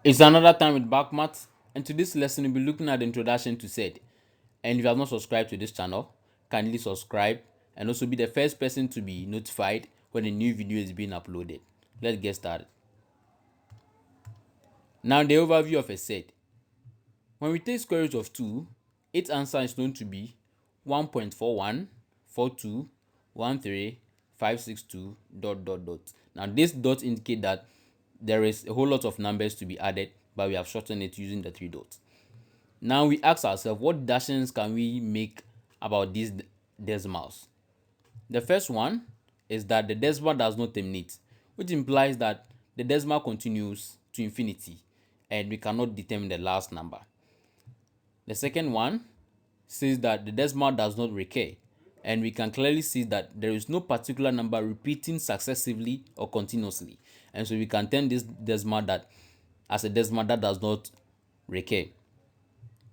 It's another time with Backmat, and to this lesson we'll be looking at the introduction to SED. And if you have not subscribed to this channel, kindly subscribe and also be the first person to be notified when a new video is being uploaded. Let's get started. Now the overview of a SED. When we take square root of 2, its answer is known to be 1.41421356 dot dot dot. Now this dot indicate that there is a whole lot of numbers to be added, but we have shortened it using the 3 dots. Now we ask ourselves, what deductions can we make about these decimals? The first one is that the decimal does not terminate, which implies that the decimal continues to infinity and we cannot determine the last number. The second one says that the decimal does not recur, and we can clearly see that there is no particular number repeating successively or continuously, and so we can term this decimal that as a decimal that does not recur.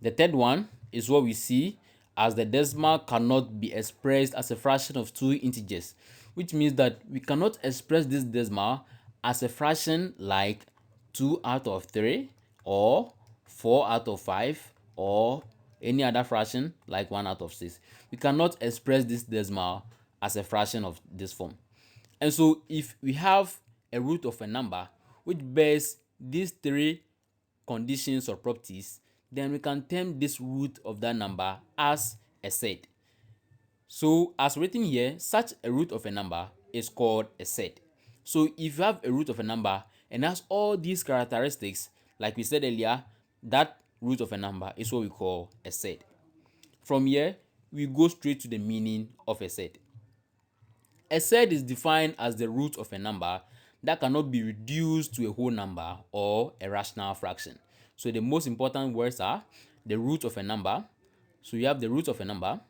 The third one is what we see as the decimal cannot be expressed as a fraction of two integers, which means that we cannot express this decimal as a fraction like 2 out of 3 or 4 out of 5 or any other fraction like 1 out of 6. We cannot express this decimal as a fraction of this form. And so if we have a root of a number which bears these three conditions or properties, then we can term this root of that number as a set. So as written here, such a root of a number is called a set. So if you have a root of a number and has all these characteristics, like we said earlier, that root of a number is what we call a set. From here, we go straight to the meaning of a set. A set is defined as the root of a number that cannot be reduced to a whole number or a rational fraction. So the most important words are the root of a number. So you have the root of a number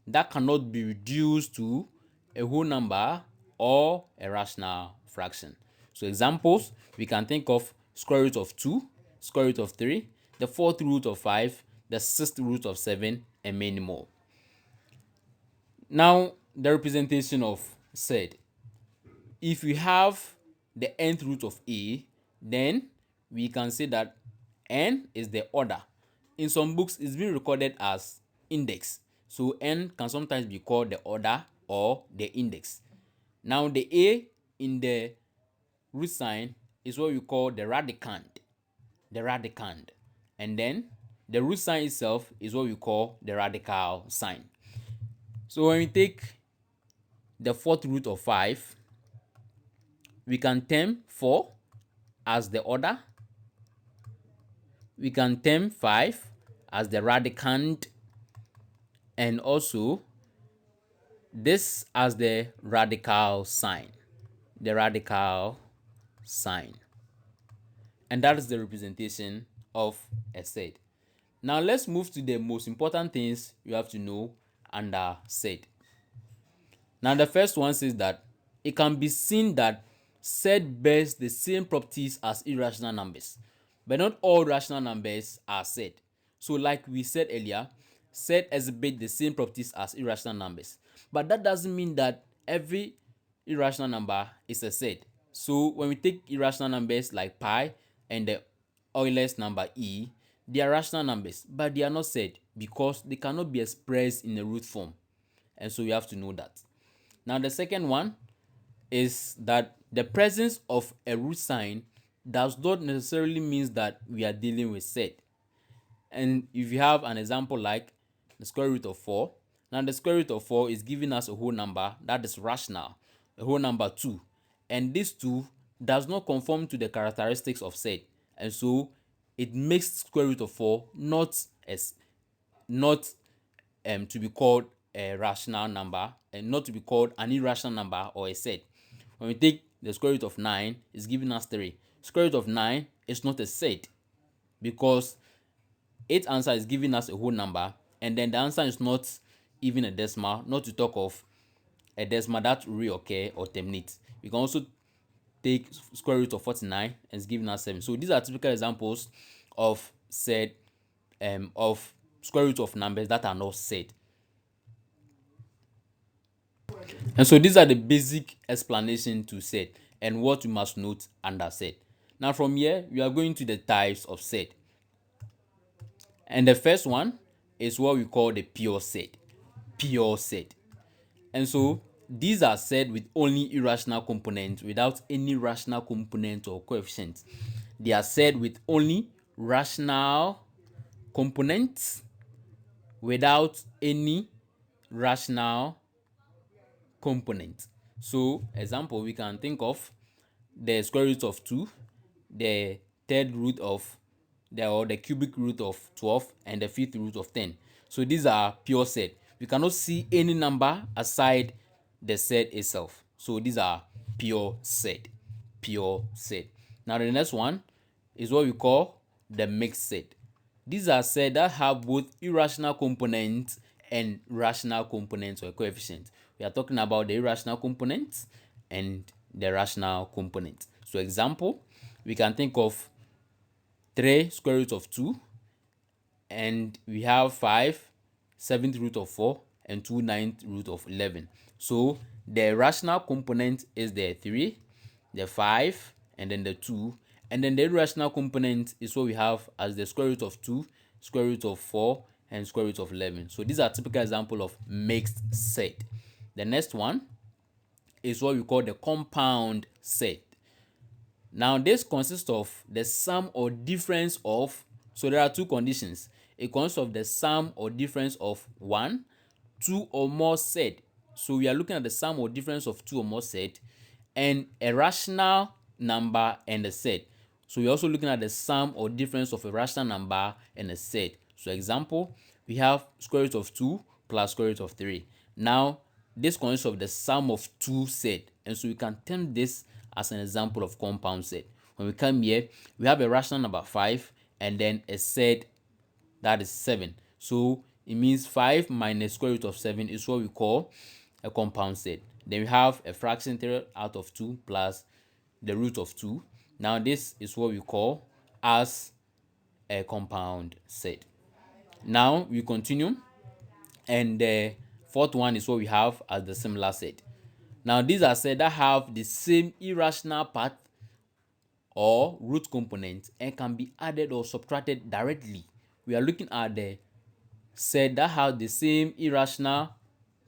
that cannot be reduced to a whole number or a rational fraction. So examples, we can think of square root of 2, square root of 3, the fourth root of 5, the sixth root of 7, and many more. Now, the representation of SED. If we have the nth root of a, then we can say that n is the order. In some books, it's been recorded as index. So n can sometimes be called the order or the index. Now the a in the root sign is what we call the radicand. The radicand. And then the root sign itself is what we call the radical sign. So when we take the fourth root of 5, we can term 4 as the order. We can term 5 as the radicand, and also this as the radical sign. The radical sign. And that is the representation of a set. Now let's move to the most important things you have to know under set. Now the first one says that it can be seen that set bears the same properties as irrational numbers, but not all rational numbers are set. So like we said earlier, set exhibit the same properties as irrational numbers, but that doesn't mean that every irrational number is a set. So when we take irrational numbers like pi and the Euler's number e, they are rational numbers, but they are not set because they cannot be expressed in a root form. And so we have to know that. Now the second one is that the presence of a root sign does not necessarily mean that we are dealing with set. And if you have an example like the square root of 4, now the square root of 4 is giving us a whole number that is rational, a whole number 2. And this 2 does not conform to the characteristics of set. And so it makes square root of 4 not to be called a rational number and not to be called an irrational number or a set. When we take the square root of 9, it's giving us 3. Square root of 9 is not a set because its answer is giving us a whole number, and then the answer is not even a decimal, not to talk of a decimal that will reoccur or terminate. We can also take square root of 49 and it's giving us 7. So these are typical examples of set of square root of numbers that are not set. And so these are the basic explanation to set and what you must note under set. Now from here, we are going to the types of set. And the first one is what we call the pure set. Pure set. And so these are set with only irrational components without any rational component or coefficients. They are set with only rational components without any rational component. So example, we can think of the square root of 2, the third root of the cubic root of 12, and the fifth root of 10. So these are pure set. We cannot see any number aside the set itself. So these are pure set. Pure set. Now the next one is what we call the mixed set. These are sets that have both irrational components and rational components or coefficients. We are talking about the irrational components and the rational components. So example, we can think of 3 square root of 2, and we have 5 seventh root of 4, and 2 ninth root of 11. So the rational component is the 3, the 5, and then the 2, and then the irrational component is what we have as the square root of 2, square root of 4, and square root of 11. So these are typical example of mixed set. The next one is what we call the compound set. Now this consists of the sum or difference of, so there are two conditions. It consists of the sum or difference of 1, 2 or more set. So we are looking at the sum or difference of 2 or more set, and a rational number and a set. So we're also looking at the sum or difference of a rational number and a set. So example, we have square root of 2 plus square root of 3. Now this consists of the sum of 2 set, and so we can term this as an example of compound set. When we come here, we have a rational number 5 and then a set that is 7. So it means 5 minus square root of 7 is what we call a compound set. Then we have a fraction 3 out of 2 plus the root of 2. Now this is what we call as a compound set. Now we continue, and the fourth one is what we have as the similar set. Now these are sets that have the same irrational part or root component and can be added or subtracted directly. We are looking at the set that have the same irrational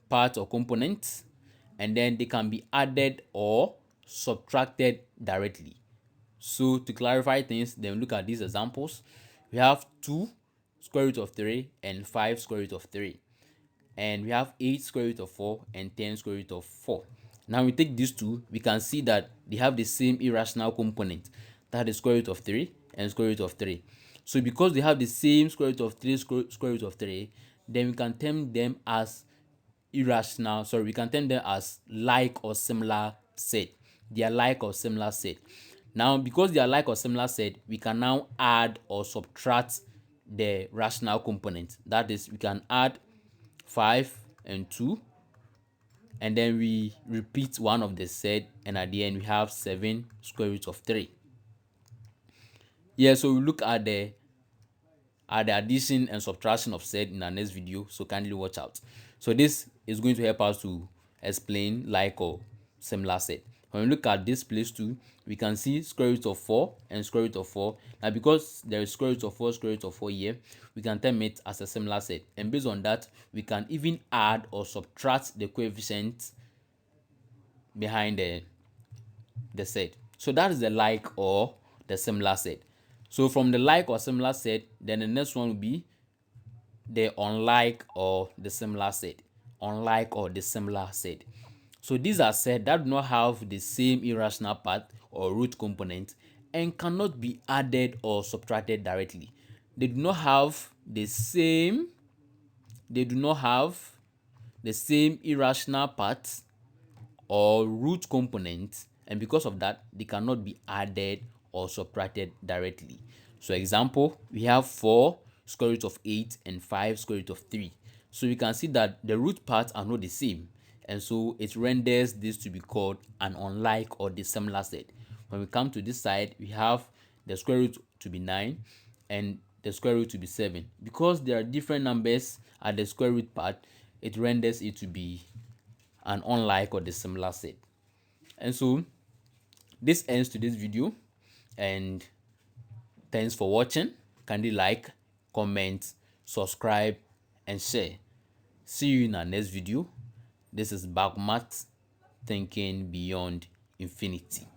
part or component, and then they can be added or subtracted directly. So to clarify things, then look at these examples. We have 2 square root of 3 and 5 square root of 3. And we have 8 square root of 4 and 10 square root of 4. Now we take these two, we can see that they have the same irrational component, that is square root of 3 and square root of 3. So because they have the same square root of 3 square root of 3, then we can term them as we can term them as like or similar set. They are like or similar set. Now because they are like or similar set, we can now add or subtract the rational component. That is, we can add 5 and 2, and then we repeat one of the set, and at the end we have 7 square root of 3. Yeah, so we look at the addition and subtraction of set in our next video, so kindly watch out. So this is going to help us to explain like or similar set. When we look at this place too, we can see square root of 4 and square root of 4. Now because there is square root of 4, square root of 4 here, we can term it as a similar set, and based on that we can even add or subtract the coefficients behind the set. So that is the like or the similar set. So from the like or similar set, then the next one will be the unlike or the similar set. Unlike or the similar set. So these are sets that do not have the same irrational part or root component and cannot be added or subtracted directly. They do not have the same irrational part or root component, and because of that they cannot be added or subtracted directly. So example, we have 4 square root of 8 and 5 square root of 3. So you can see that the root parts are not the same, and so it renders this to be called an unlike or dissimilar set. When we come to this side, we have the square root to be 9 and the square root to be 7. Because there are different numbers at the square root part, it renders it to be an unlike or dissimilar set. And so this ends to this video, And thanks for watching. Kindly like, comment, subscribe, and share. See you in our next video. This is Bagmat, thinking beyond infinity.